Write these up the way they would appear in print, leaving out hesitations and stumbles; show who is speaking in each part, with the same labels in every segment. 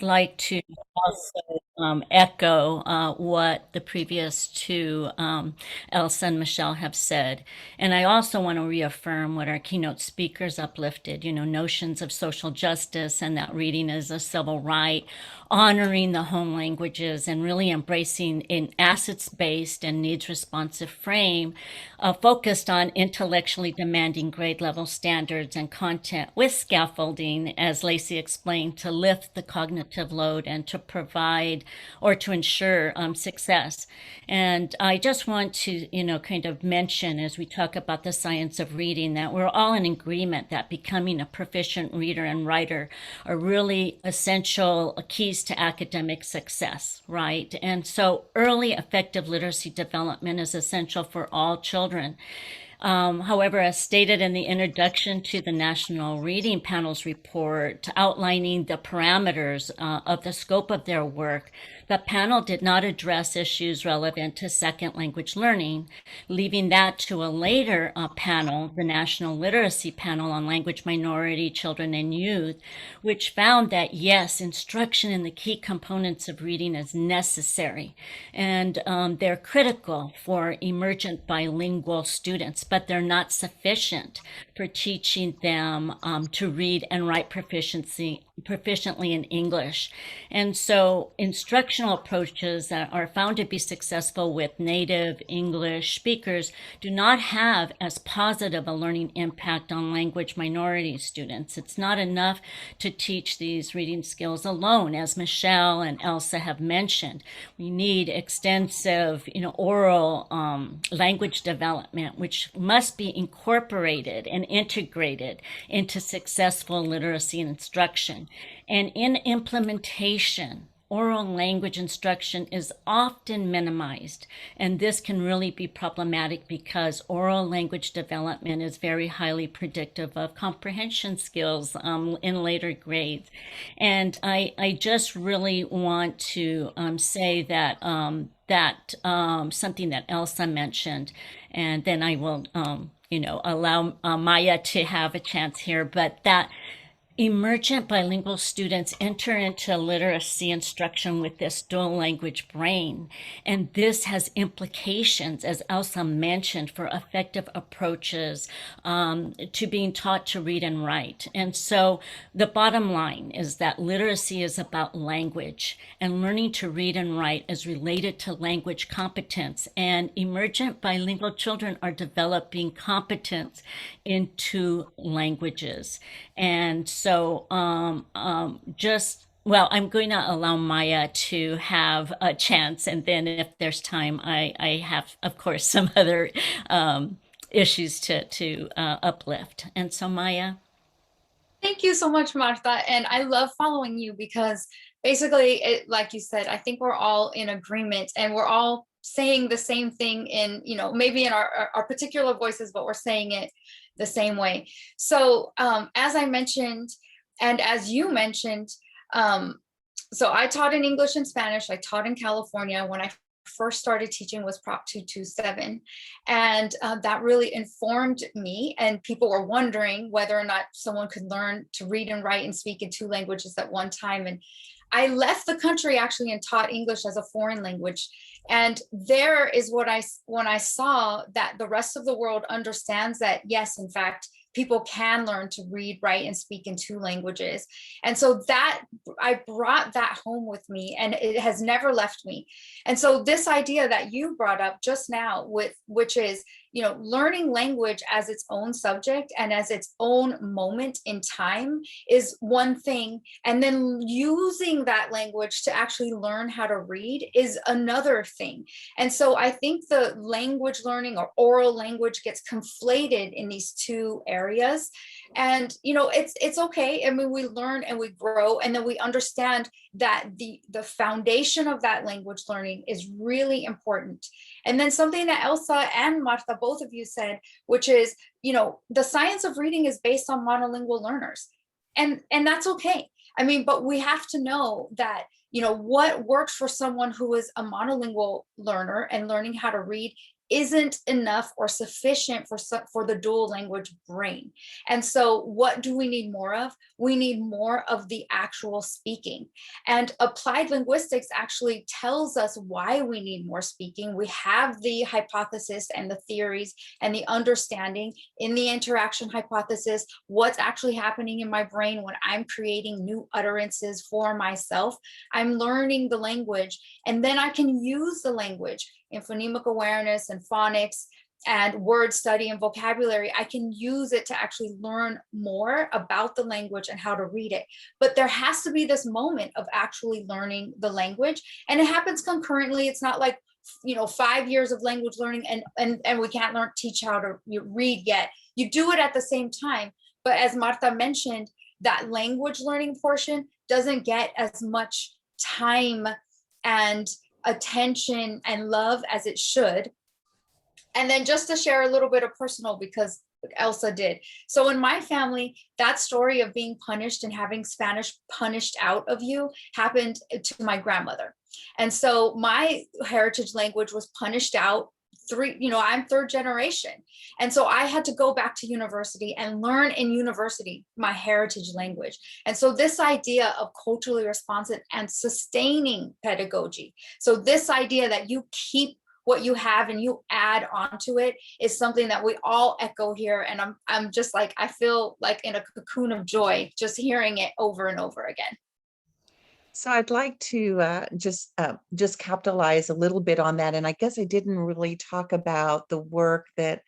Speaker 1: like to also echo what the previous two, Elsa and Michelle, have said. And I also want to reaffirm what our keynote speakers uplifted, notions of social justice and that reading is a civil right, honoring the home languages, and really embracing an assets-based and needs-responsive frame focused on intellectually demanding grade level standards and content with scaffolding, as Lacey explained, to lift the cognitive load and to provide or to ensure success. And I just want to, kind of mention as we talk about the science of reading that we're all in agreement that becoming a proficient reader and writer are really essential keys to academic success, right? And so early effective literacy development is essential for all children. However, as stated in the introduction to the National Reading Panel's report outlining the parameters of the scope of their work, the panel did not address issues relevant to second language learning, leaving that to a later panel, the National Literacy Panel on Language Minority Children and Youth, which found that yes, instruction in the key components of reading is necessary, and they're critical for emergent bilingual students, but they're not sufficient for teaching them to read and write proficiently in English. And so instructional approaches that are found to be successful with native English speakers do not have as positive a learning impact on language minority students. It's not enough to teach these reading skills alone, as Michelle and Elsa have mentioned. We need extensive, oral language development, which must be incorporated and integrated into successful literacy and instruction. And in implementation, oral language instruction is often minimized, and this can really be problematic because oral language development is very highly predictive of comprehension skills in later grades. And I just really want to say that something that Elsa mentioned, and then I will allow Maya to have a chance here, but that emergent bilingual students enter into literacy instruction with this dual language brain. And this has implications, as Elsa mentioned, for effective approaches to being taught to read and write. And so the bottom line is that literacy is about language, and learning to read and write is related to language competence. And emergent bilingual children are developing competence in two languages. And so I'm going to allow Maya to have a chance. And then if there's time, I have, of course, some other issues to uplift. And so, Maya.
Speaker 2: Thank you so much, Martha. And I love following you because basically, like you said, I think we're all in agreement and we're all saying the same thing in, maybe in our particular voices, but we're saying it the same way. So as I mentioned, and as you mentioned, so I taught in English and Spanish. I taught in California. When I first started teaching was Prop 227. And that really informed me. And people were wondering whether or not someone could learn to read and write and speak in two languages at one time. And I left the country actually and taught English as a foreign language. And there is when I saw that the rest of the world understands that, yes, in fact, people can learn to read, write, and speak in two languages. And so that I brought that home with me and it has never left me. And so this idea that you brought up just now which is, learning language as its own subject and as its own moment in time is one thing. And then using that language to actually learn how to read is another thing. And so I think the language learning or oral language gets conflated in these two areas. And, it's okay. I mean, we learn and we grow, and then we understand that the foundation of that language learning is really important. And then something that Elsa and Martha, both of you said, which is, the science of reading is based on monolingual learners. And that's okay. I mean, but we have to know that, what works for someone who is a monolingual learner and learning how to read isn't enough or sufficient for the dual language brain. And so what do we need more of? We need more of the actual speaking. And applied linguistics actually tells us why we need more speaking. We have the hypothesis and the theories and the understanding in the interaction hypothesis, what's actually happening in my brain when I'm creating new utterances for myself. I'm learning the language, and then I can use the language in phonemic awareness and phonics and word study and vocabulary. I can use it to actually learn more about the language and how to read it. But there has to be this moment of actually learning the language, and it happens concurrently. It's not like 5 years of language learning and we can't teach how to read yet. You do it at the same time. But as Marta mentioned, that language learning portion doesn't get as much time and attention and love as it should. And then just to share a little bit of personal, because Elsa did. So in my family, that story of being punished and having Spanish punished out of you happened to my grandmother. And so my heritage language was punished out. I'm third generation. And so I had to go back to university and learn in university my heritage language. And so this idea of culturally responsive and sustaining pedagogy. So this idea that you keep what you have and you add onto it is something that we all echo here. And I'm just like, I feel like in a cocoon of joy, just hearing it over and over again.
Speaker 3: So I'd like to just capitalize a little bit on that. And I guess I didn't really talk about the work that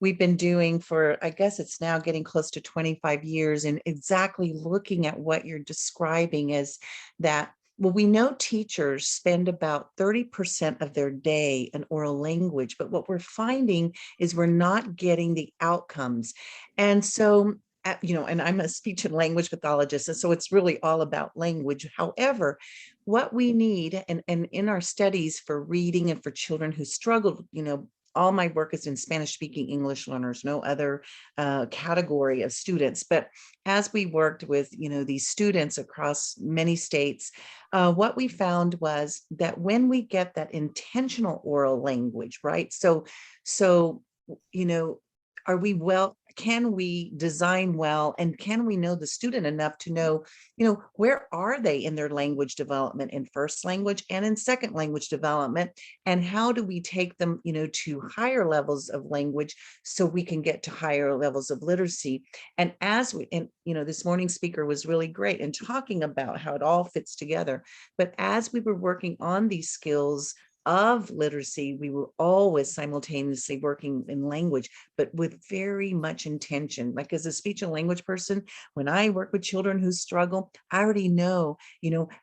Speaker 3: we've been doing for, I guess it's now getting close to 25 years, and exactly looking at what you're describing as that. Well, we know teachers spend about 30% of their day in oral language, but what we're finding is we're not getting the outcomes. And so and I'm a speech and language pathologist, and so it's really all about language. However, what we need, and in our studies for reading and for children who struggle, all my work is in Spanish speaking English learners, no other category of students. But as we worked with, these students across many states, what we found was that when we get that intentional oral language, right? So, are we can we design well, and can we know the student enough to know, where are they in their language development in first language and in second language development, and how do we take them, to higher levels of language so we can get to higher levels of literacy. And this morning's speaker was really great in talking about how it all fits together. But as we were working on these skills of literacy, we were always simultaneously working in language, but with very much intention. Like as a speech and language person, when I work with children who struggle, I already know,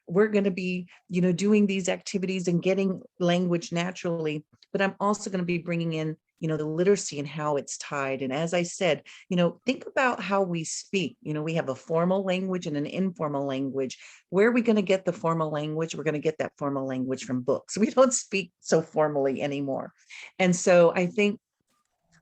Speaker 3: we're going to be, doing these activities and getting language naturally, but I'm also going to be bringing in, the literacy and how it's tied. And as I said, think about how we speak. We have a formal language and an informal language. Where are we going to get the formal language? We're going to get that formal language from books. We don't speak so formally anymore. And so I think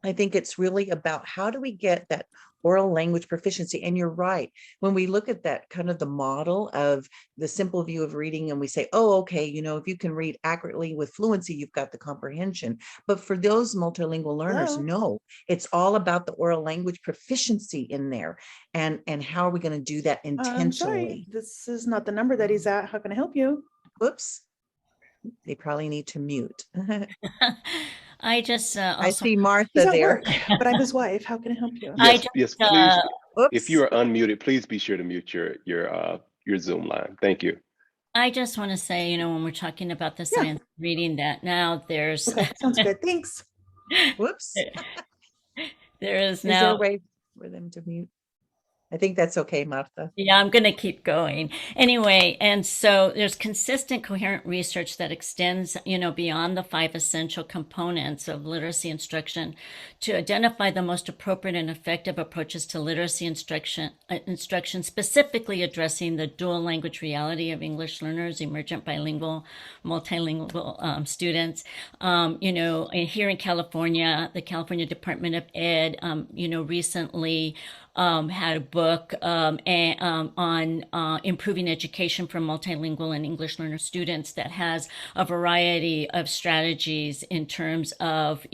Speaker 3: it's really about how do we get that oral language proficiency. And you're right. When we look at that kind of the model of the simple view of reading, and we say, oh, okay, if you can read accurately with fluency, you've got the comprehension. But for those multilingual learners, no, it's all about the oral language proficiency in there. And how are we going to do that intentionally?
Speaker 4: This is not the number that he's at. How can I help you?
Speaker 3: Whoops. They probably need to mute.
Speaker 1: I just
Speaker 3: I see Martha
Speaker 4: He's at
Speaker 3: there.
Speaker 4: work, but I'm his wife. How can I help you?
Speaker 5: Yes, please.
Speaker 3: Oops.
Speaker 5: If you are unmuted, please be sure to mute your Zoom line. Thank you.
Speaker 1: I just want to say, when we're talking about the science of reading, that now there's
Speaker 4: Okay, sounds good. Thanks.
Speaker 3: Whoops.
Speaker 1: there is
Speaker 3: there
Speaker 1: now
Speaker 3: a way for them to mute? I think that's okay, Martha.
Speaker 1: Yeah, I'm going to keep going. Anyway, and so there's consistent, coherent research that extends, beyond the 5 essential components of literacy instruction to identify the most appropriate and effective approaches to literacy instruction, specifically addressing the dual language reality of English learners, emergent, bilingual, multilingual students. Here in California, the California Department of Ed, recently had a book book on improving education for multilingual and English learner students that has a variety of strategies in terms of,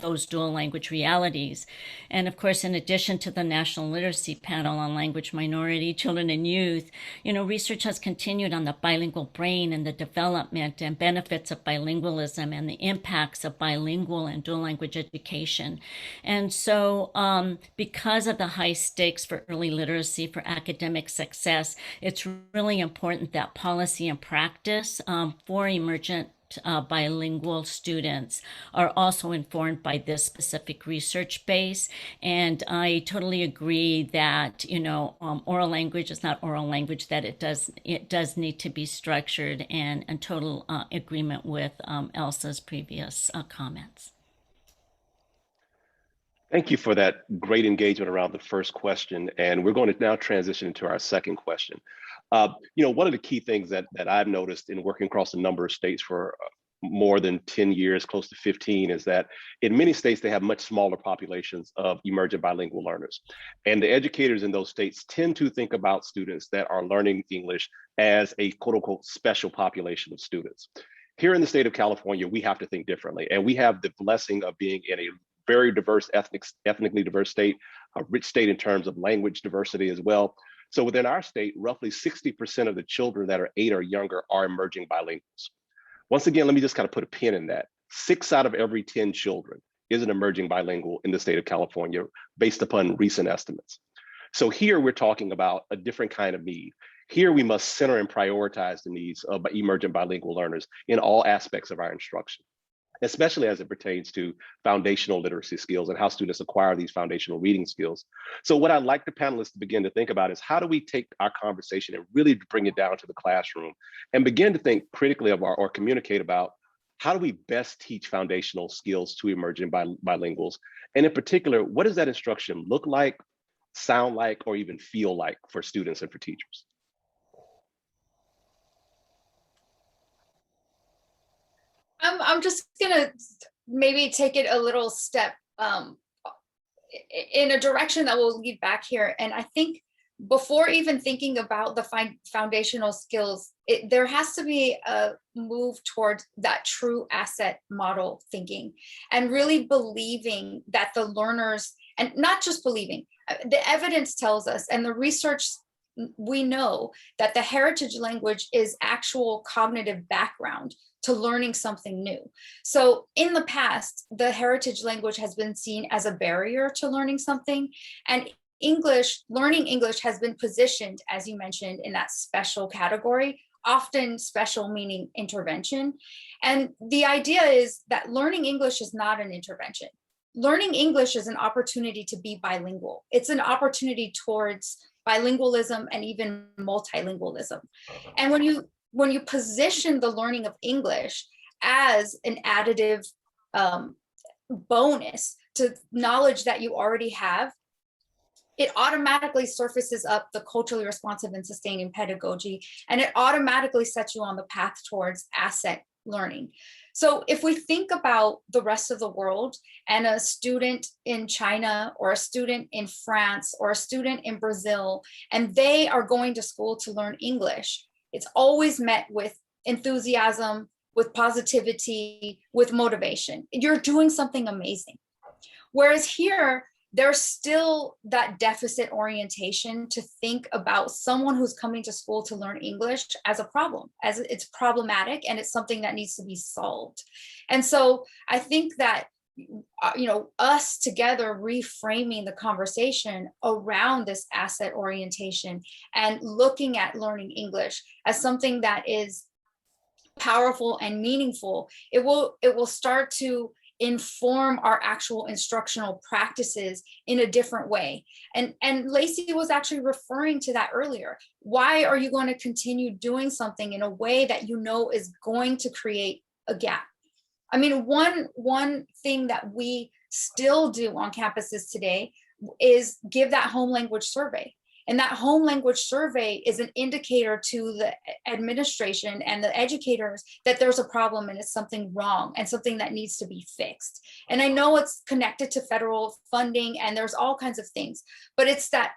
Speaker 1: those dual language realities. And of course, in addition to the National Literacy Panel on Language Minority, Children and Youth, research has continued on the bilingual brain and the development and benefits of bilingualism and the impacts of bilingual and dual language education. And so because of the high stakes for early literacy for academic success, it's really important that policy and practice for emergent bilingual students are also informed by this specific research base. And I totally agree that, oral language is not oral language, that it does need to be structured, and in total agreement with Elsa's previous comments.
Speaker 5: Thank you for that great engagement around the first question. And we're going to now transition into our second question. One of the key things that I've noticed in working across a number of states for more than 10 years, close to 15, is that in many states, they have much smaller populations of emergent bilingual learners. And the educators in those states tend to think about students that are learning English as a quote unquote special population of students. Here in the state of California, we have to think differently. And we have the blessing of being in a very diverse, ethnically diverse state, a rich state in terms of language diversity as well. So within our state, roughly 60% of the children that are 8 or younger are emerging bilinguals. Once again, let me just kind of put a pin in that. 6 out of every 10 children is an emerging bilingual in the state of California, based upon recent estimates. So here we're talking about a different kind of need. Here we must center and prioritize the needs of emergent bilingual learners in all aspects of our instruction, especially as it pertains to foundational literacy skills and how students acquire these foundational reading skills. So what I'd like the panelists to begin to think about is, how do we take our conversation and really bring it down to the classroom and begin to think critically of or communicate about how do we best teach foundational skills to emerging bilinguals? And in particular, what does that instruction look like, sound like, or even feel like for students and for teachers?
Speaker 2: I'm just gonna maybe take it a little step in a direction that will lead back here. And I think before even thinking about the foundational skills, there has to be a move towards that true asset model thinking, and really believing that the learners, and not just believing, the evidence tells us, and the research, we know that the heritage language is actual cognitive background to learning something new. So in the past, the heritage language has been seen as a barrier to learning something, and learning English has been positioned, as you mentioned, in that special category, often special meaning intervention. And the idea is that learning English is not an intervention. Learning English is an opportunity to be bilingual. It's an opportunity towards bilingualism and even multilingualism. And when you position the learning of English as an additive bonus to knowledge that you already have, it automatically surfaces up the culturally responsive and sustaining pedagogy, and it automatically sets you on the path towards asset learning. So if we think about the rest of the world, and a student in China or a student in France or a student in Brazil, and they are going to school to learn English, it's always met with enthusiasm, with positivity, with motivation. You're doing something amazing. Whereas here, there's still that deficit orientation to think about someone who's coming to school to learn English as a problem, as it's problematic, and it's something that needs to be solved. And so I think that, us together reframing the conversation around this asset orientation and looking at learning English as something that is powerful and meaningful, it will start to inform our actual instructional practices in a different way. And Lacey was actually referring to that earlier. Why are you going to continue doing something in a way that you know is going to create a gap? I mean, one thing that we still do on campuses today is give that home language survey. And that home language survey is an indicator to the administration and the educators that there's a problem and it's something wrong and something that needs to be fixed. And I know it's connected to federal funding and there's all kinds of things, but it's that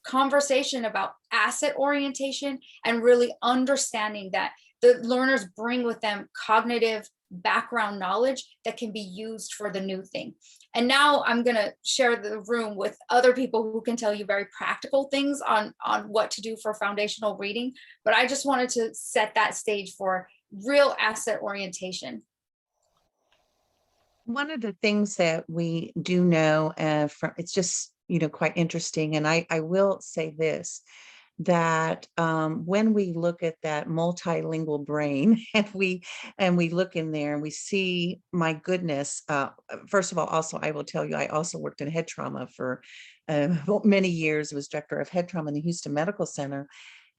Speaker 2: conversation about asset orientation and really understanding that the learners bring with them cognitive background knowledge that can be used for the new thing. And now I'm going to share the room with other people who can tell you very practical things on what to do for foundational reading. But I just wanted to set that stage for real asset orientation.
Speaker 3: One of the things that we do know from it's just, quite interesting. And I will say this, that when we look at that multilingual brain and we look in there and we see, my goodness, first of all, also, I will tell you, I also worked in head trauma for many years. I was director of head trauma in the Houston Medical Center.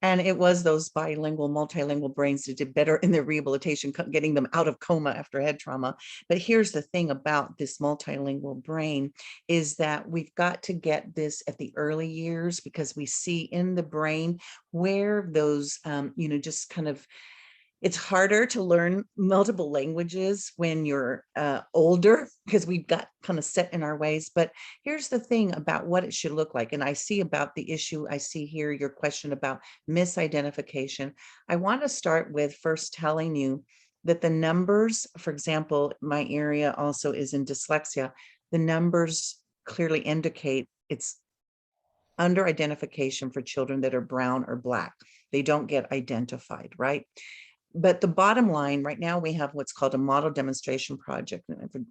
Speaker 3: And it was those bilingual, multilingual brains that did better in their rehabilitation, getting them out of coma after head trauma. But here's the thing about this multilingual brain is that we've got to get this at the early years, because we see in the brain where those, just kind of, it's harder to learn multiple languages when you're older, because we've got kind of set in our ways. But here's the thing about what it should look like. And I see about the issue, I see here your question about misidentification. I want to start with first telling you that the numbers, for example, my area also is in dyslexia. The numbers clearly indicate it's under identification for children that are brown or Black. They don't get identified, right? But the bottom line, right now, we have what's called a model demonstration project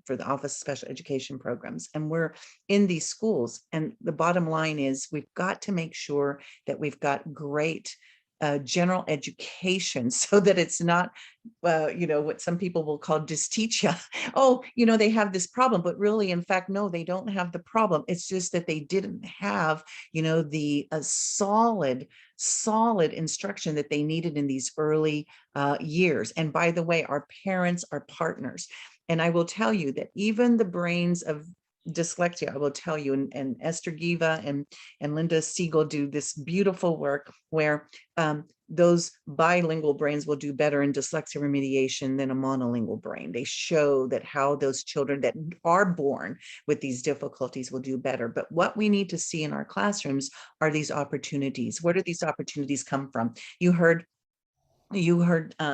Speaker 3: for the Office of Special Education Programs. And we're in these schools. And the bottom line is we've got to make sure that we've got great general education, so that it's not, what some people will call dysteachia. Oh, they have this problem, but really, in fact, no, they don't have the problem. It's just that they didn't have, the solid instruction that they needed in these early years. And by the way, our parents are partners. And I will tell you that even the brains of dyslexia, I will tell you, and Esther Giva and Linda Siegel do this beautiful work where those bilingual brains will do better in dyslexia remediation than a monolingual brain. They show that how those children that are born with these difficulties will do better. But what we need to see in our classrooms are these opportunities. Where do these opportunities come from? You heard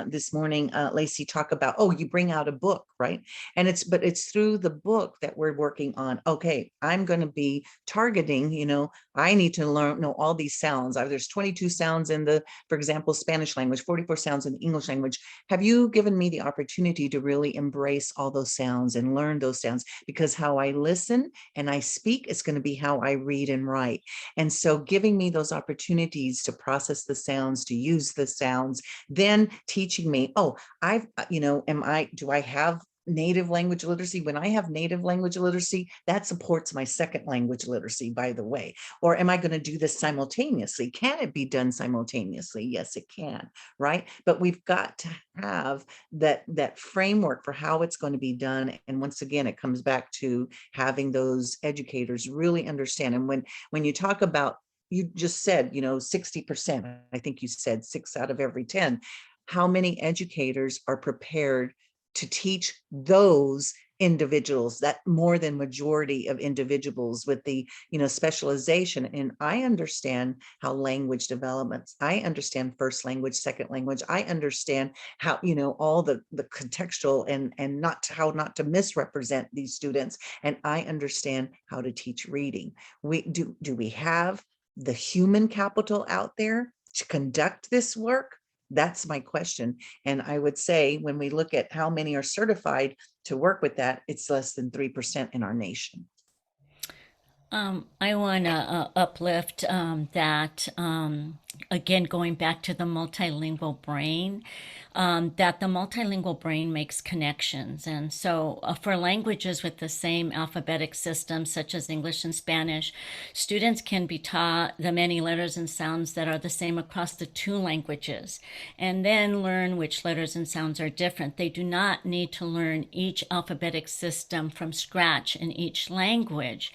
Speaker 3: this morning, Lacey, talk about, you bring out a book, right? And it's through the book that we're working on. Okay, I'm going to be targeting, I need to know all these sounds. There's 22 sounds in the, for example, Spanish language, 44 sounds in the English language. Have you given me the opportunity to really embrace all those sounds and learn those sounds? Because how I listen and I speak is going to be how I read and write. And so giving me those opportunities to process the sounds, to use the sounds, then teaching me, do I have native language literacy? When I have native language literacy, that supports my second language literacy, by the way. Or am I going to do this simultaneously? Can it be done simultaneously? Yes, it can, right? But we've got to have that framework for how it's going to be done. And once again, it comes back to having those educators really understand. And when you talk about, you just said, 60%, I think you said 6 out of every 10. How many educators are prepared to teach those individuals, that more than majority of individuals with the, specialization? And I understand how language developments. I understand first language, second language. I understand how, all the contextual and not to misrepresent these students. And I understand how to teach reading. Do we have the human capital out there to conduct this work? That's my question. And I would say when we look at how many are certified to work with that, it's less than 3% in our nation.
Speaker 1: I want to uplift that again, going back to the multilingual brain, that the multilingual brain makes connections. And so for languages with the same alphabetic system, such as English and Spanish, students can be taught the many letters and sounds that are the same across the two languages, and then learn which letters and sounds are different. They do not need to learn each alphabetic system from scratch in each language.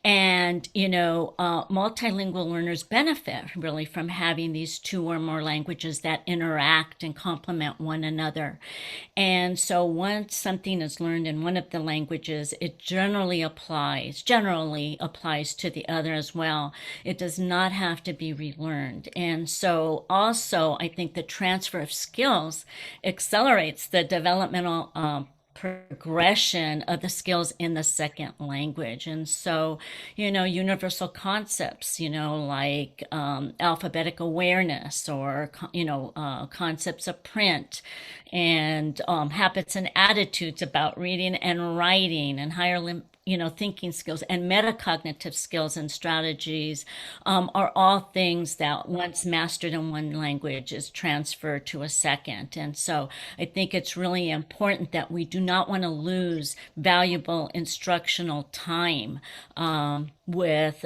Speaker 1: And, multilingual learners benefit really from having these two or more languages that interact and complement one another. And so once something is learned in one of the languages, it generally applies to the other as well. It does not have to be relearned. And so also, I think the transfer of skills accelerates the developmental progression of the skills in the second language. And so, universal concepts, like alphabetic awareness, or, concepts of print, and habits and attitudes about reading and writing, and higher thinking skills and metacognitive skills and strategies are all things that once mastered in one language is transferred to a second. And so I think it's really important that we do not want to lose valuable instructional time with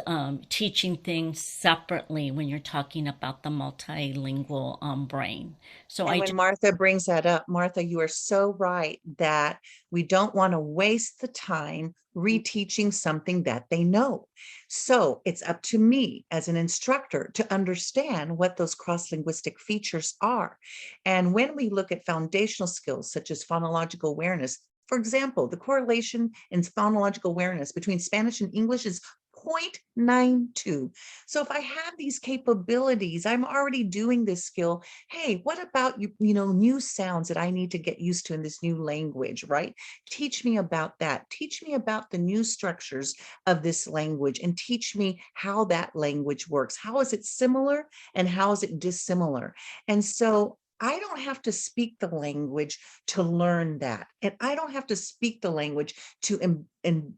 Speaker 1: teaching things separately when you're talking about the multilingual brain. So
Speaker 3: And when Martha brings that up, Martha, you are so right that we don't want to waste the time reteaching something that they know. So it's up to me as an instructor to understand what those cross-linguistic features are. And when we look at foundational skills such as phonological awareness, for example, the correlation in phonological awareness between Spanish and English is 0.92. So if I have these capabilities, I'm already doing this skill. Hey, what about new sounds that I need to get used to in this new language, right? Teach me about that. Teach me about the new structures of this language, and teach me how that language works. How is it similar and how is it dissimilar? And so I don't have to speak the language to learn that. And I don't have to speak the language to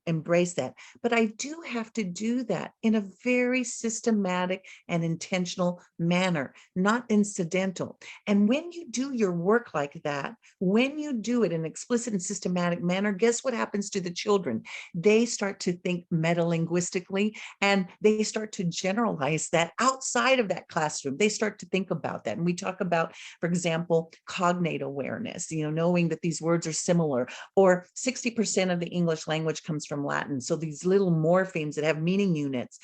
Speaker 3: embrace that. But I do have to do that in a very systematic and intentional manner, not incidental. And when you do your work like that, when you do it in an explicit and systematic manner, guess what happens to the children? They start to think metalinguistically, and they start to generalize that outside of that classroom. They start to think about that. And we talk about, for example, cognate awareness, knowing that these words are similar, or 60% of the English language comes from Latin. So these little morphemes that have meaning units.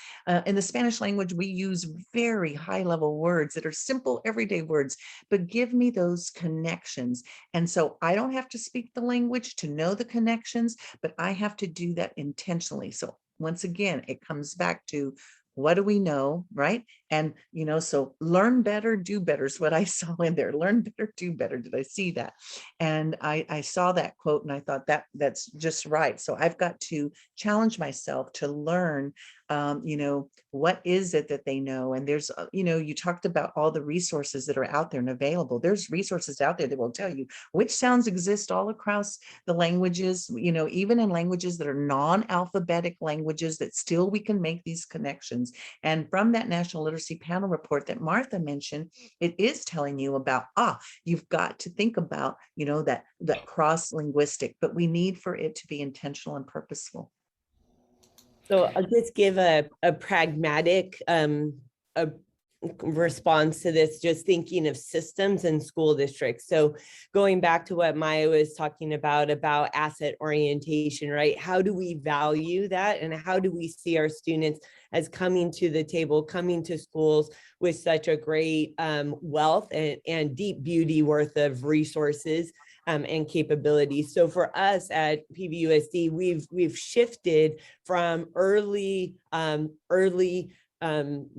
Speaker 3: In the Spanish language, we use very high level words that are simple everyday words, but give me those connections. And so I don't have to speak the language to know the connections, but I have to do that intentionally. So once again, it comes back to, what do we know, right? And, so learn better, do better is what I saw in there. Learn better, do better. Did I see that? And I saw that quote and I thought that's just right. So I've got to challenge myself to learn, what is it that they know? And there's, you talked about all the resources that are out there and available. There's resources out there that will tell you which sounds exist all across the languages, even in languages that are non-alphabetic languages, that still we can make these connections. And from that National Literacy Panel report that Martha mentioned, it is telling you about, you've got to think about, that cross-linguistic, but we need for it to be intentional and purposeful.
Speaker 6: So I'll just give a pragmatic a response to this, just thinking of systems and school districts. So going back to what Maya was talking about asset orientation, right? How do we value that? And how do we see our students as coming to the table, coming to schools with such a great wealth and deep beauty worth of resources and capabilities. So for us at PVUSD, we've shifted from early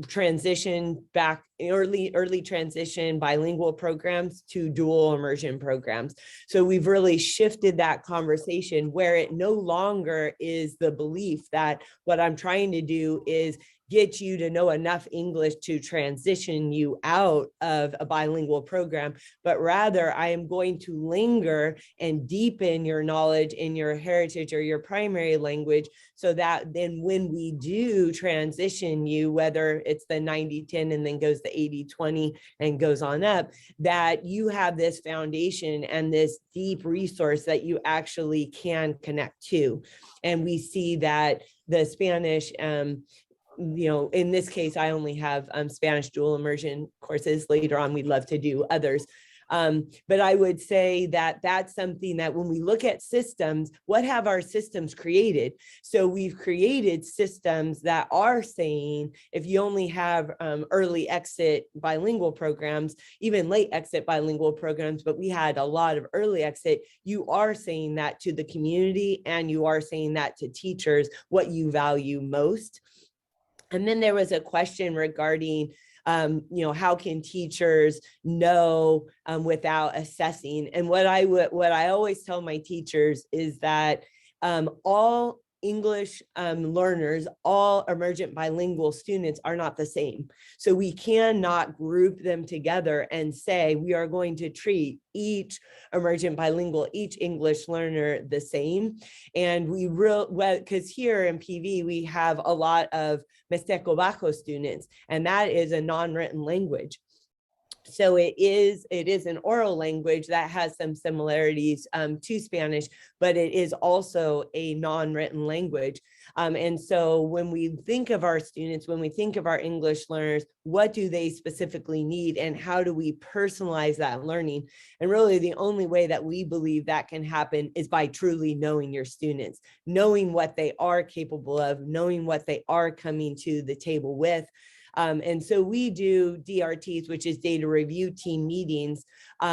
Speaker 6: transition bilingual programs to dual immersion programs. So we've really shifted that conversation where it no longer is the belief that what I'm trying to do is get you to know enough English to transition you out of a bilingual program, but rather I am going to linger and deepen your knowledge in your heritage or your primary language, so that then when we do transition you, whether it's the 90-10 and then goes the 80-20 and goes on up, that you have this foundation and this deep resource that you actually can connect to. And we see that the Spanish, in this case, I only have Spanish dual immersion courses. Later on, we'd love to do others. But I would say that that's something that when we look at systems, what have our systems created? So we've created systems that are saying, if you only have early exit bilingual programs, even late exit bilingual programs, but we had a lot of early exit, you are saying that to the community and you are saying that to teachers, what you value most. And then there was a question regarding, how can teachers know without assessing? And what I always tell my teachers is that all English learners, all emergent bilingual students are not the same. So we cannot group them together and say we are going to treat each emergent bilingual, each English learner the same. And because here in PV, we have a lot of Mixteco Bajo students, and that is a non-written language. So it is an oral language that has some similarities to Spanish, but it is also a non-written language. And so when we think of our students, when we think of our English learners, what do they specifically need and how do we personalize that learning? And really the only way that we believe that can happen is by truly knowing your students, knowing what they are capable of, knowing what they are coming to the table with. And so we do DRTs, which is data review team meetings,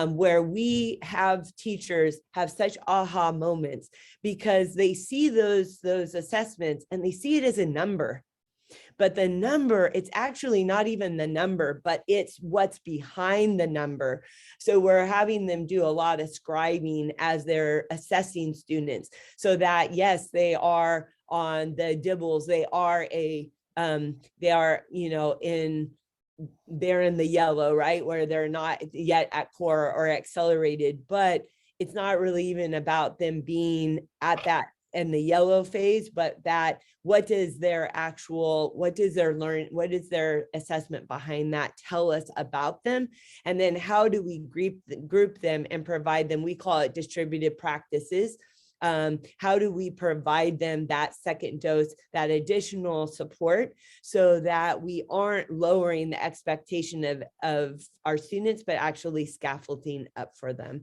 Speaker 6: where we have teachers have such aha moments because they see those assessments and they see it as a number. But the number, it's actually not even the number, but it's what's behind the number. So we're having them do a lot of scribing as they're assessing students so that, yes, they are on the dibbles, they are they're in the yellow, right? Where they're not yet at core or accelerated, but it's not really even about them being at that in the yellow phase, but that what is their assessment behind that tell us about them? And then how do we group them and provide them, we call it distributed practices. How do we provide them that second dose, that additional support, so that we aren't lowering the expectation of our students, but actually scaffolding up for them?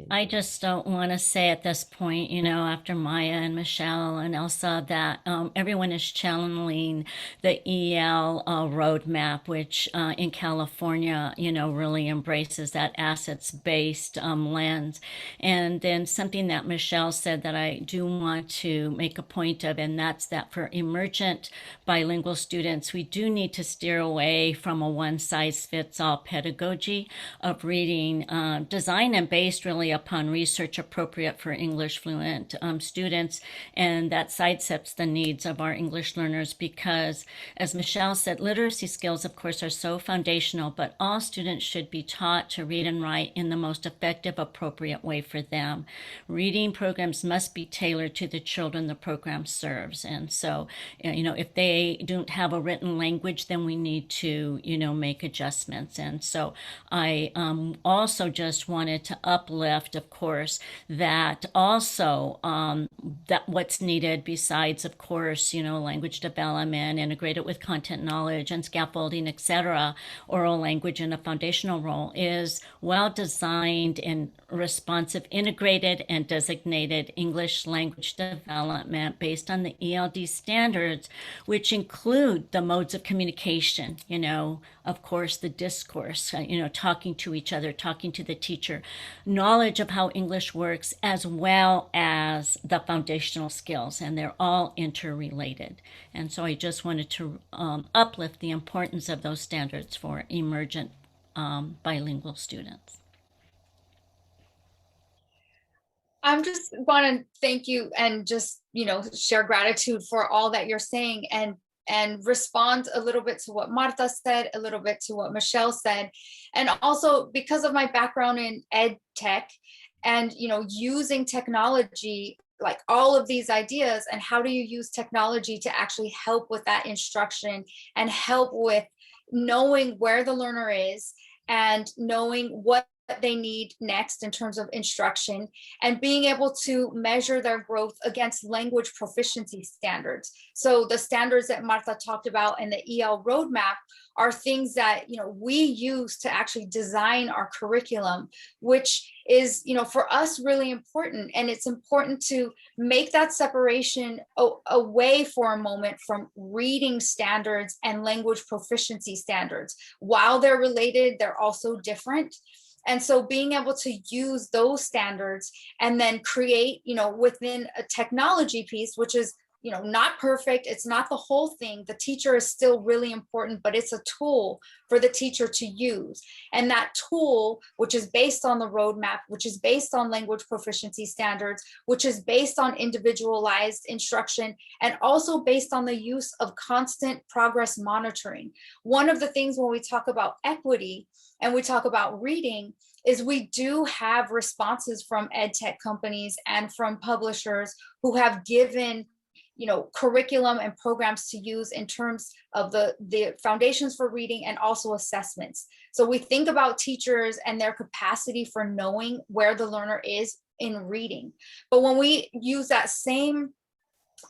Speaker 1: I just don't want to say at this point, after Maya and Michelle and Elsa, that everyone is channeling the EL roadmap, which in California, really embraces that assets-based lens. And then something that Michelle said that I do want to make a point of, and that's that for emergent bilingual students, we do need to steer away from a one-size-fits-all pedagogy of reading, design and based really upon research appropriate for English fluent students, and that sidesteps the needs of our English learners because, as Michelle said, literacy skills, of course, are so foundational, but all students should be taught to read and write in the most effective, appropriate way for them. Reading programs must be tailored to the children the program serves, and so, if they don't have a written language, then we need to, make adjustments. And so I also just wanted to uplift, of course, that also that what's needed besides, of course, language development integrated with content knowledge and scaffolding, etc., oral language in a foundational role is well-designed and responsive integrated and designated English language development based on the ELD standards, which include the modes of communication, of course, the discourse, talking to each other, talking to the teacher, knowledge of how English works, as well as the foundational skills, and they're all interrelated. And so I just wanted to uplift the importance of those standards for emergent bilingual students.
Speaker 2: I'm just want to thank you and just, share gratitude for all that you're saying. And and respond a little bit to what Marta said, a little bit to what Michelle said. And also because of my background in ed tech and, using technology, like all of these ideas, and how do you use technology to actually help with that instruction and help with knowing where the learner is and knowing what they need next in terms of instruction, and being able to measure their growth against language proficiency standards. So the standards that Marta talked about in the EL roadmap are things that we use to actually design our curriculum, which is for us really important. And it's important to make that separation away for a moment from reading standards and language proficiency standards. While they're related, they're also different. And so being able to use those standards and then create, within a technology piece, which is, not perfect. It's not the whole thing. The teacher is still really important, but it's a tool for the teacher to use. And that tool, which is based on the roadmap, which is based on language proficiency standards, which is based on individualized instruction, and also based on the use of constant progress monitoring. One of the things when we talk about equity and we talk about reading is we do have responses from ed tech companies and from publishers who have given curriculum and programs to use in terms of the foundations for reading and also assessments. So we think about teachers and their capacity for knowing where the learner is in reading. But when we use that same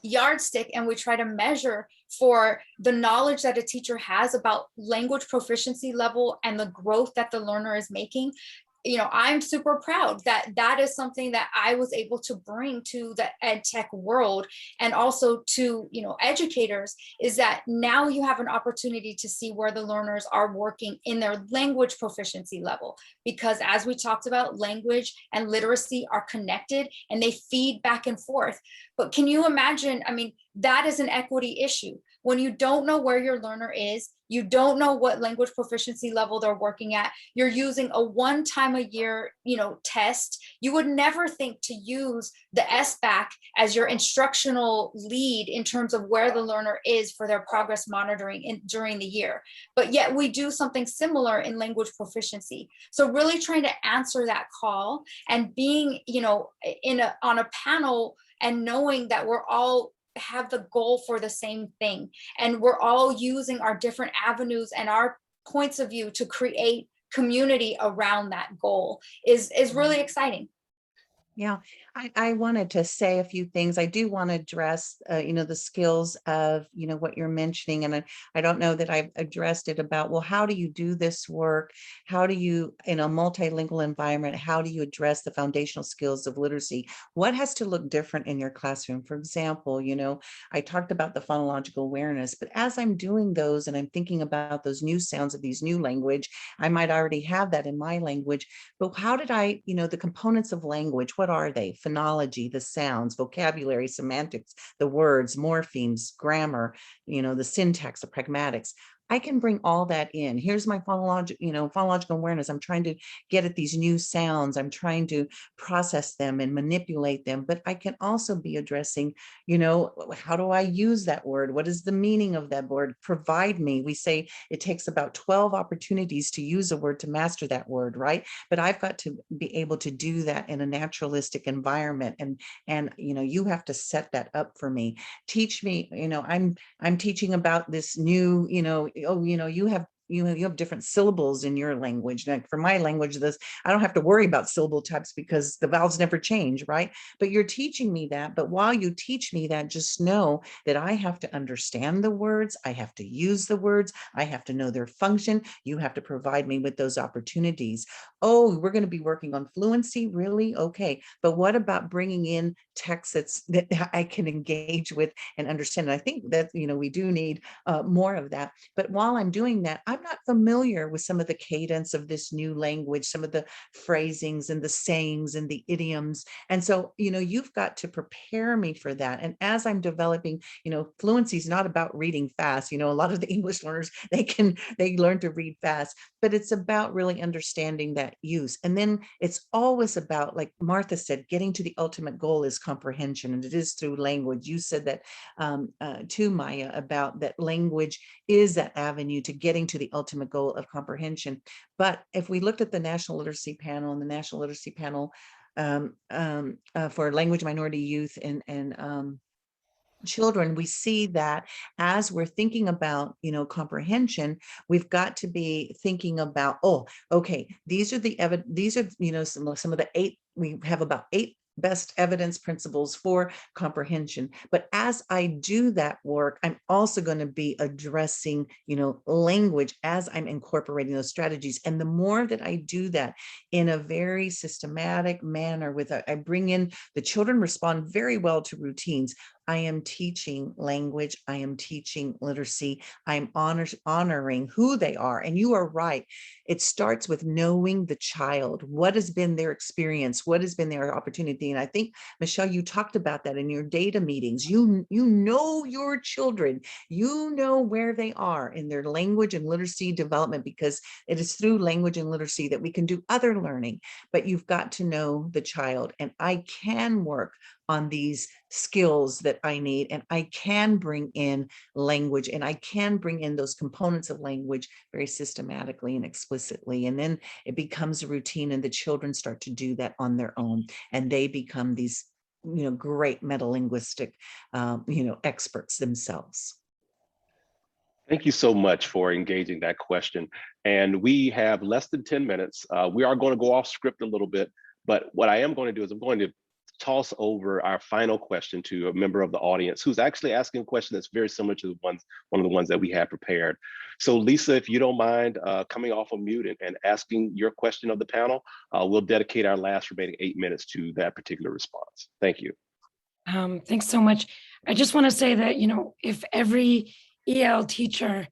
Speaker 2: yardstick and we try to measure for the knowledge that a teacher has about language proficiency level and the growth that the learner is making, I'm super proud that that is something that I was able to bring to the ed tech world and also to, educators, is that now you have an opportunity to see where the learners are working in their language proficiency level. Because as we talked about, language and literacy are connected and they feed back and forth. But can you imagine, that is an equity issue. When you don't know where your learner is, you don't know what language proficiency level they're working at, you're using a one time a year, test. You would never think to use the SBAC as your instructional lead in terms of where the learner is for their progress monitoring during the year. But yet we do something similar in language proficiency. So really trying to answer that call and being, on a panel and knowing that we're all have the goal for the same thing. And we're all using our different avenues and our points of view to create community around that goal is really exciting.
Speaker 3: Yeah, I wanted to say a few things. I do want to address, the skills of, what you're mentioning. And I don't know that I've addressed it about, well, how do you do this work? How do you, in a multilingual environment, how do you address the foundational skills of literacy? What has to look different in your classroom? For example, I talked about the phonological awareness, but as I'm doing those and I'm thinking about those new sounds of these new language, I might already have that in my language, but how did I, the components of language, what are they? Phonology, the sounds, vocabulary, semantics, the words, morphemes, grammar, the syntax, the pragmatics. I can bring all that in. Here's my phonological awareness. I'm trying to get at these new sounds. I'm trying to process them and manipulate them, but I can also be addressing, how do I use that word? What is the meaning of that word? Provide me. We say it takes about 12 opportunities to use a word to master that word, right? But I've got to be able to do that in a naturalistic environment. And you have to set that up for me. Teach me, I'm teaching about this new, you have different syllables in your language. Like for my language, I don't have to worry about syllable types because the vowels never change, right? But you're teaching me that. But while you teach me that, just know that I have to understand the words. I have to use the words. I have to know their function. You have to provide me with those opportunities. Oh, we're going to be working on fluency, really? Okay. But what about bringing in texts that I can engage with and understand? And I think that, we do need more of that. But while I'm doing that, I've I'm not familiar with some of the cadence of this new language, some of the phrasings and the sayings and the idioms. And so, you've got to prepare me for that. And as I'm developing, fluency is not about reading fast. A lot of the English learners, they learn to read fast, but it's about really understanding that use. And then it's always about, like Martha said, getting to the ultimate goal is comprehension, and it is through language. You said that to Maya, about that language is that avenue to getting to the ultimate goal of comprehension. But if we looked at the National Literacy Panel, and the National Literacy Panel for language minority youth and children, we see that as we're thinking about, comprehension, we've got to be thinking about, okay, these are some of the 8, we have about 8 best evidence principles for comprehension. But as I do that work, I'm also going to be addressing, language as I'm incorporating those strategies. And the more that I do that in a very systematic manner, I bring in, the children respond very well to routines. I am teaching language. I am teaching literacy. I'm honoring who they are. And you are right. It starts with knowing the child. What has been their experience? What has been their opportunity? And I think, Michelle, you talked about that in your data meetings. You know your children. You know where they are in their language and literacy development, because it is through language and literacy that we can do other learning. But you've got to know the child. And I can work on these skills that I need, and I can bring in language, and I can bring in those components of language very systematically and explicitly. And then it becomes a routine, and the children start to do that on their own, and they become these, great metalinguistic, experts themselves.
Speaker 5: Thank you so much for engaging that question. And we have less than 10 minutes. We are going to go off script a little bit, but what I am going to do is I'm going to toss over our final question to a member of the audience who's actually asking a question that's very similar to one of the ones that we had prepared. So Lisa, if you don't mind coming off of mute and asking your question of the panel, we'll dedicate our last remaining 8 minutes to that particular response. Thank you.
Speaker 7: Thanks so much. I just want to say that, if every EL teacher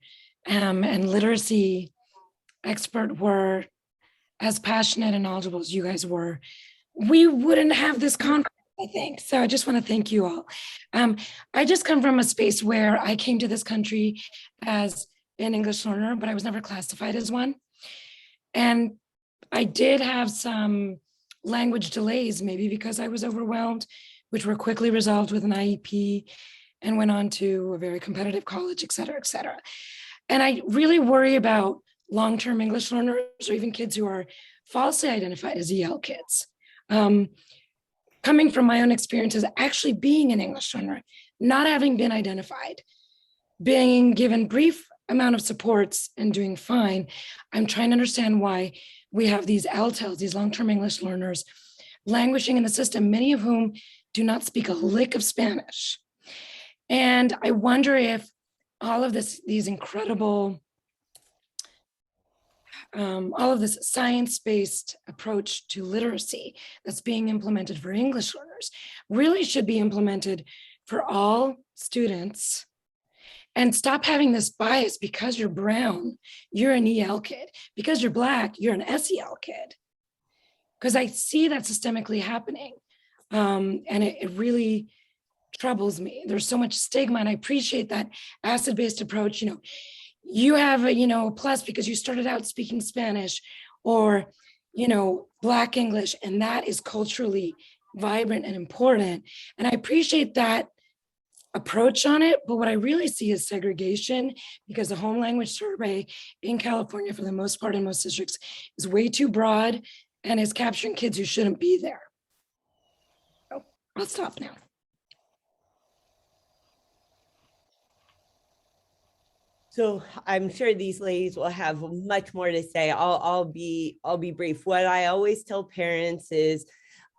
Speaker 7: and literacy expert were as passionate and knowledgeable as you guys were, we wouldn't have this conference, I think. So I just want to thank you all. I just come from a space where I came to this country as an English learner, but I was never classified as one. And I did have some language delays, maybe because I was overwhelmed, which were quickly resolved with an IEP, and went on to a very competitive college, et cetera, et cetera. And I really worry about long-term English learners, or even kids who are falsely identified as EL kids. Coming from my own experiences, actually being an English learner, not having been identified, being given brief amount of supports and doing fine, I'm trying to understand why we have these ELLs, these long-term English learners, languishing in the system, many of whom do not speak a lick of Spanish. And I wonder if all of these incredible, all of this science-based approach to literacy that's being implemented for English learners really should be implemented for all students, and stop having this bias: because you're brown, you're an EL kid, because you're Black, you're an SEL kid. Because I see that systemically happening, and it really troubles me. There's so much stigma, and I appreciate that acid-based approach. You have a plus because you started out speaking Spanish, or Black English, and that is culturally vibrant and important. And I appreciate that approach on it, but what I really see is segregation, because the home language survey in California, for the most part in most districts, is way too broad and is capturing kids who shouldn't be there. So I'll stop now.
Speaker 6: So I'm sure these ladies will have much more to say. I'll be brief. What I always tell parents is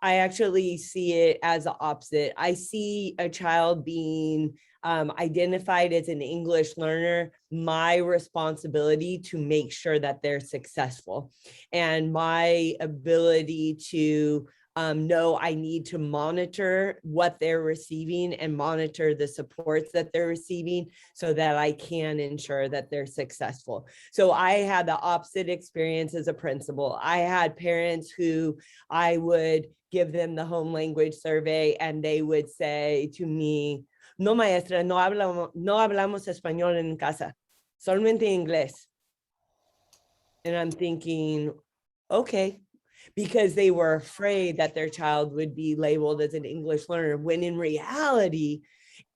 Speaker 6: I actually see it as the opposite. I see a child being identified as an English learner, my responsibility to make sure that they're successful, and my ability to know I need to monitor what they're receiving and monitor the supports that they're receiving so that I can ensure that they're successful. So I had the opposite experience as a principal. I had parents who I would give them the home language survey and they would say to me, no maestra, no hablamos español en casa, solamente inglés. And I'm thinking, okay, because they were afraid that their child would be labeled as an English learner, when in reality,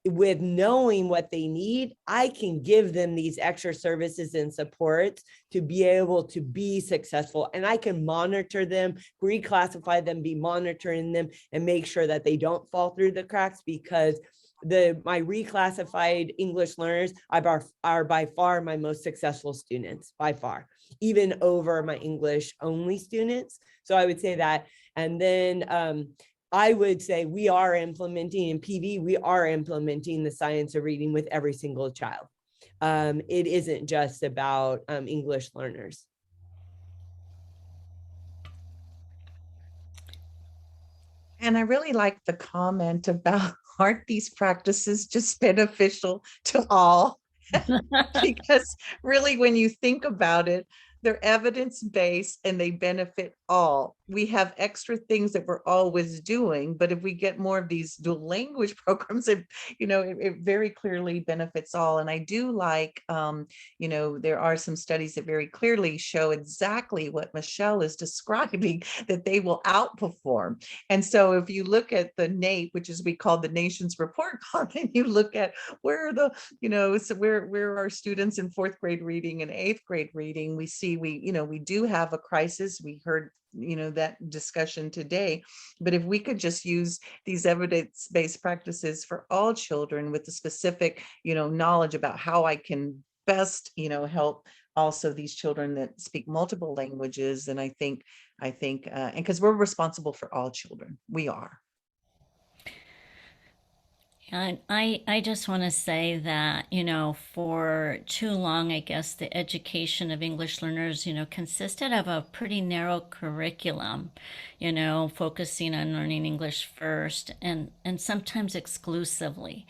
Speaker 6: with knowing what they need, I can give them these extra services and supports to be able to be successful. And I can monitor them, reclassify them, be monitoring them, and make sure that they don't fall through the cracks, because my reclassified English learners are by far my most successful students, by far, even over my English only students. So I would say that. And then I would say we are implementing in PD, we are implementing the science of reading with every single child. It isn't just about English learners.
Speaker 3: And I really like the comment about, aren't these practices just beneficial to all? Because really, when you think about it, they're evidence-based and they benefit all. We have extra things that we're always doing, but if we get more of these dual language programs, it very clearly benefits all. And I do like, there are some studies that very clearly show exactly what Michelle is describing, that they will outperform. And so if you look at the NAEP, which is we call the nation's report card, and you look at where are the, so where are students in 4th grade reading and 8th grade reading, we see we do have a crisis. We heard that discussion today, but if we could just use these evidence-based practices for all children with the specific knowledge about how I can best help also these children that speak multiple languages, then I think and because we're responsible for all children, we are.
Speaker 1: And I just want to say that, for too long, I guess the education of English learners, consisted of a pretty narrow curriculum, focusing on learning English first and sometimes exclusively,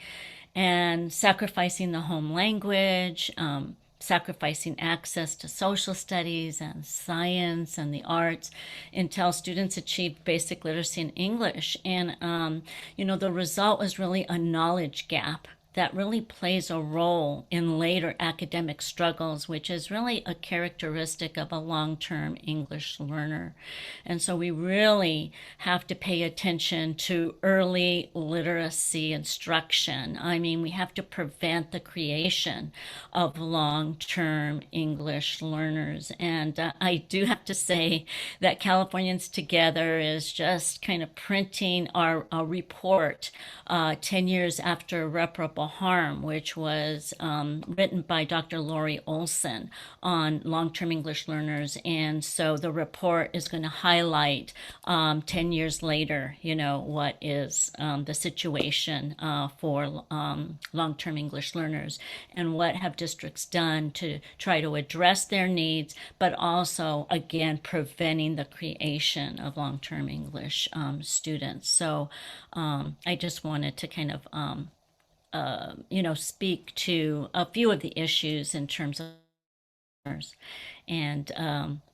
Speaker 1: and sacrificing the home language, sacrificing access to social studies and science and the arts until students achieved basic literacy in English. And, the result was really a knowledge gap that really plays a role in later academic struggles, which is really a characteristic of a long-term English learner. And so we really have to pay attention to early literacy instruction. I mean, we have to prevent the creation of long-term English learners. And I do have to say that Californians Together is just kind of printing our report 10 years after irreparable harm, which was written by Dr. Lori Olson on long-term English learners. And so the report is going to highlight 10 years later, what is the situation for long-term English learners, and what have districts done to try to address their needs, but also, again, preventing the creation of long-term English students. So I just wanted to kind of speak to a few of the issues in terms of and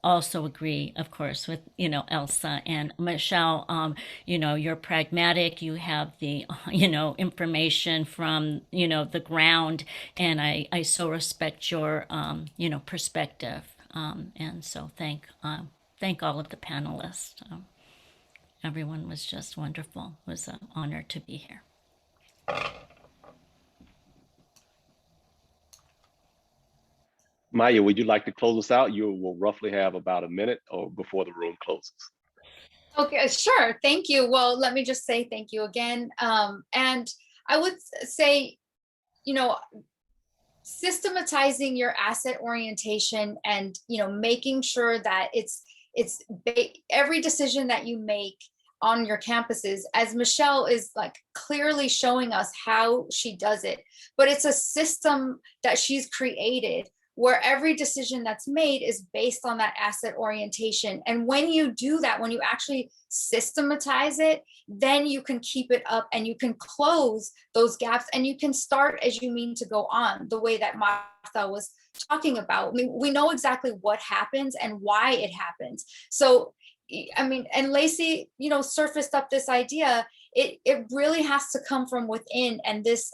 Speaker 1: also agree, of course, with Elsa and Michelle. You're pragmatic. You have the information from the ground, and I so respect your perspective. And so thank all of the panelists. Everyone was just wonderful. It was an honor to be here.
Speaker 5: Maya, would you like to close us out? You will roughly have about a minute or before the room closes.
Speaker 2: Okay, sure. Thank you. Well, let me just say thank you again. And I would say, systematizing your asset orientation and, making sure that it's every decision that you make on your campuses, as Michelle is like clearly showing us how she does it, but it's a system that she's created where every decision that's made is based on that asset orientation. And when you do that, when you actually systematize it, then you can keep it up and you can close those gaps and you can start as you mean to go on, the way that Martha was talking about. I mean, we know exactly what happens and why it happens. So, I mean, and Lacey, you know, surfaced up this idea, it really has to come from within, and this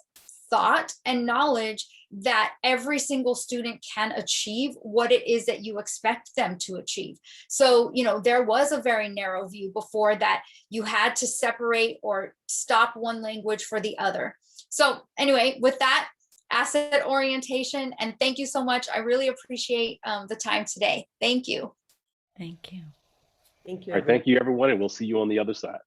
Speaker 2: thought and knowledge that every single student can achieve what it is that you expect them to achieve. So, you know, there was a very narrow view before that you had to separate or stop one language for the other. So anyway, with that, asset orientation, and thank you so much. I really appreciate the time today. Thank you.
Speaker 1: Thank you.
Speaker 6: Thank you.
Speaker 5: All right, thank you, everyone, and we'll see you on the other side.